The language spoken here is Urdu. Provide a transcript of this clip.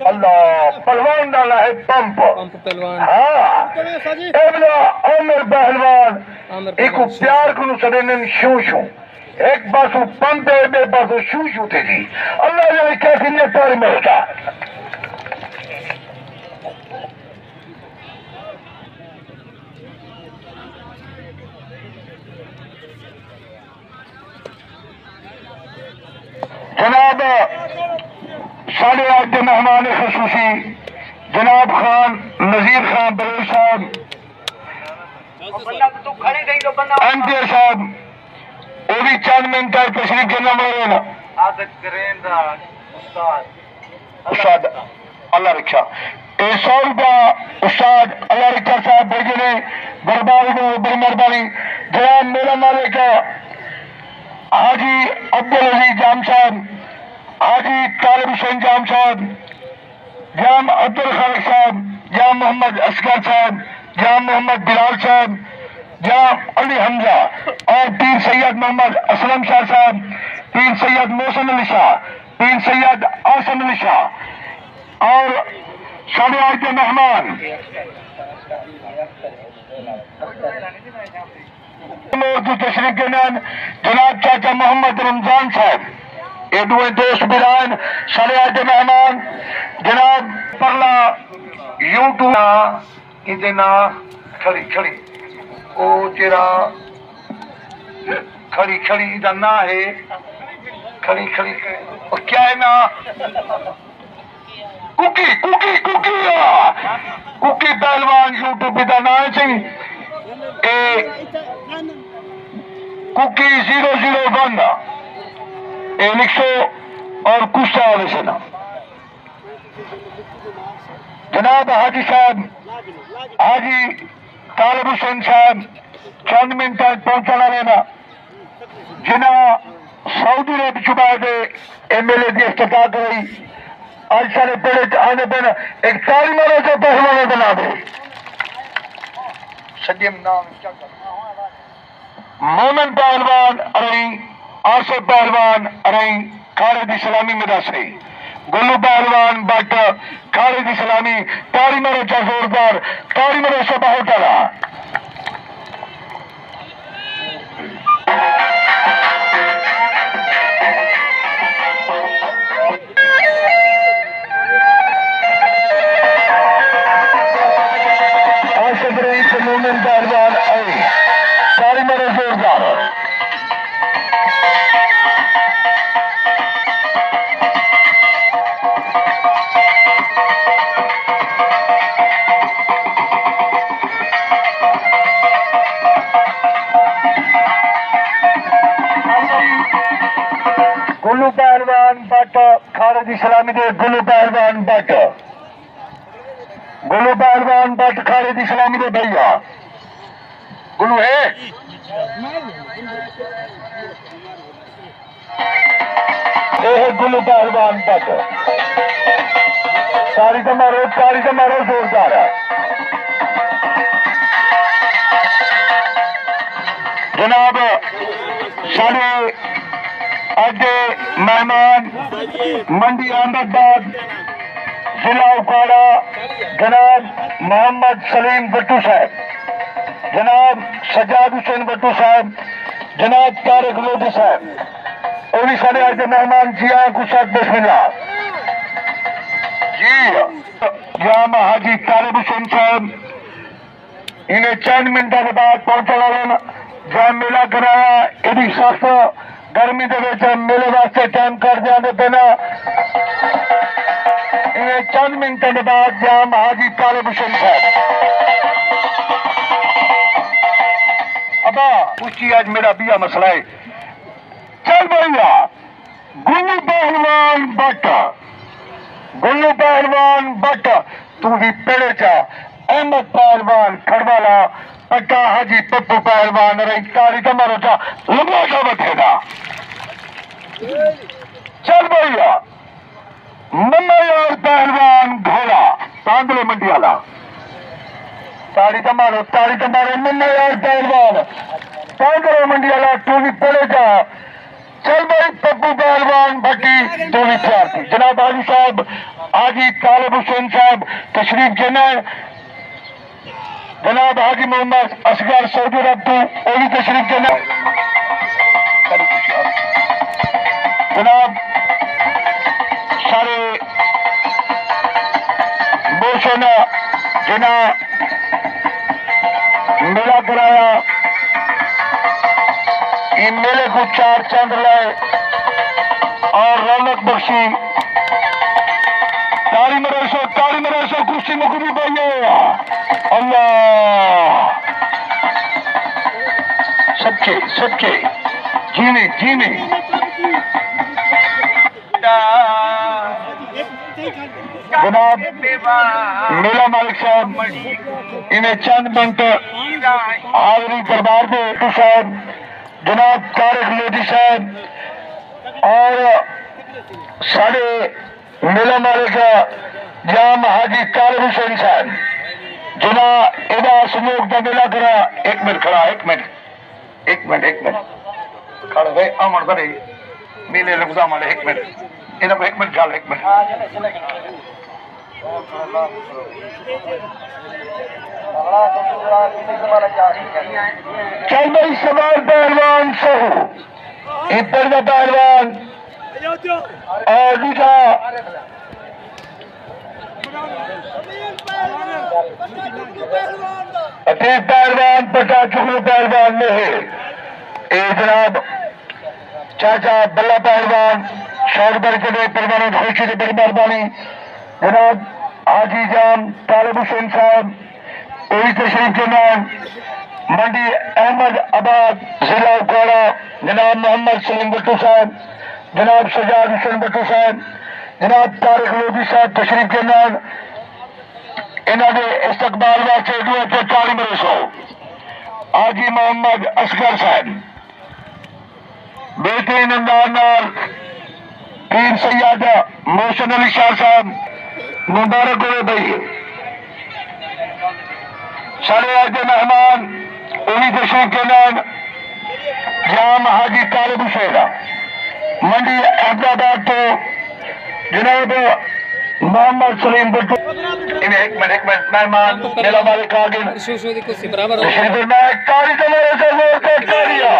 اللہ پہلوان ڈالا ہے پمپ پہلوان ہاں ابن عمر پہلوان ایک پیار کو سڑنے شو شو ایک پاسو پمپ ہے بے پاسو شو شو تھی تھی اللہ جانے کیسی نیتاری میں ہوتا جناب ساڑھے آج کے مہمان خصوصی جناب خان نذیر خان بلوچ صاحب ایم پی صاحب وہ بھی چند منٹ تشریف کرنا مرے نا استاد اللہ رکھا 100 روپیہ استاد اللہ رکھا صاحب بھیجے نے برباد بڑی مہربانی جناب میرا مالک حاجی عبدالعزیز جام صاحب حاجی طالب حسین جام صاحب جام عبدالخالق صاحب جام محمد اصغر صاحب جام محمد بلال صاحب جام علی حمزہ اور پیر سید محمد اسلم شاہ صاحب پیر سید محسن علی شاہ پیر سید آسن علی شاہ اور ساڑھے آج کے مہمان تشریف کے نام جناب چاچا محمد رمضان صاحب یہ دوے دوست برائن ساڑھے آج کے مہمان جناب پرلا یوٹیوب اتنا کھڑی کھڑی او تیرا کھڑی کھڑی دا نا ہے کھڑی کھڑی اور کیا ہے نا کوکی کوکی کوکی کوکی پہلوان یوٹیوب دا نا ہے سی کوکی 001 لکھو اور کشتا والے سے نا جناب حاجی صاحب حاجی طالب حسین صاحب چند منٹ تک پہنچانا لینا جنہاں سعودی عرب چبائے دے ایم ایل اے دی افتتاح کری آج سارے پیڑے آنے پہ ایک تاری مرے سے پہلوانے بنا دے سجیم نام کیا کرنا مومن پہلوان ارئی آصف پہلوان ارئی خالد اسلامی مدرسے گلو پہلوان بٹ خالد اسلامی تاری مرے چا زوردار تاری مرے سے بہت رہا آصف رئیس مومن پہلوان ارئی تاری مرے زوردار گلو پہلوان بٹ خالد اسلامی دے گلو پہلوان بٹ گلو پہلوان بٹ خالد اسلامی دے بھیا گلو ہے گلو پہلوان بٹ ساری تمہارو زوردار ہے جناب سارے اج مہمان منڈی احمد آباد ضلع اکاڑا جناب محمد سلیم بٹو صاحب جناب سجاد حسین بٹو صاحب جناب طارق لودھی صاحب اور سارے اج مہمان جی کو ساتھ بسم اللہ جی جام حاجی طالب حسین صاحب انہیں چند منٹ کے بعد پہنچنا لینا جہاں میلہ کرایا یہ سخت گرمی دے میلے واسطے ٹائم کر دیا پینا انہیں چند منٹ کے بعد جام حاجی طالب حسین صاحب ابا پوچھی آج میرا بیا مسئلہ ہے چل بھیا گلو پہلوان بٹ گلو پہلوان بٹ تو بھی پیڑے چا احمد پہلوان کھڑوالا پٹا حاجی پپو پہلوان رہی تاری تمہارو چا لگا جا بٹھے گا چل بھیا منا یار پہلوان گھوڑا پاندلے منڈی والا تاری تمہارو منا یار پہلوان پاندلے منڈی والا تو بھی پڑے جا چل بھائی پپو پہلوان بھٹی دو ویدیارتھی جناب حاجی صاحب حاجی طالب حسین صاحب تشریف جمع جناب حاجی محمد اصغر سعودی ربطو وہ بھی تشریف جمع جناب سارے بوشنا جنا میلہ کرایا ان میلے کو چار چاند لائے اور رونق بخشی تالی مرسو کرسی مکری بھائی اللہ سب کے جینے جناب میلا مالک صاحب انہیں چند منٹ حاضری دربار دے صاحب جناب طارق لودھی صاحب اور سارے میلا مالک جام حاجی طالب حسین صاحب جنا ادا سموک دا میلا کرا ایک منٹ کھڑا کھڑا گئے آمن بڑے میلے لگزا مالے ایک منٹ گال ایک منٹ چل بھائی سوال پہلوان سہو ادھر کا پہلوان اور دوسرا عتیق پہلوان پٹا چکلو پہلوان میں ہے اے جناب چاچا بلہ پہلوان شور برکتے پروانوں خوشی سے بڑی مہربانی جناب حاجی جان طالب حسین صاحب وہی تشریف کے نام منڈی احمد آباد ضلع اکواڑہ جناب محمد سلیم بٹو صاحب جناب سجاد حسین بٹو صاحب جناب طارق لودھی صاحب تشریف کے نام انہوں نے استقبال واسطے دوے پہ تالی مرسو حاجی محمد اصغر صاحب بہترین انداز نال پیر سیادہ محسن علی شاہ صاحب مبارک ہوئے بھائی سارے آج مہمان انہی تشریف کے نام جام حاجی طالب حسین منڈی احمد آباد تو جناب محمد سلیم بٹو انہیں ایک منٹ مہمان میلا مالک آگے تشریف میں کاری تمہارے سے زور کا کاریا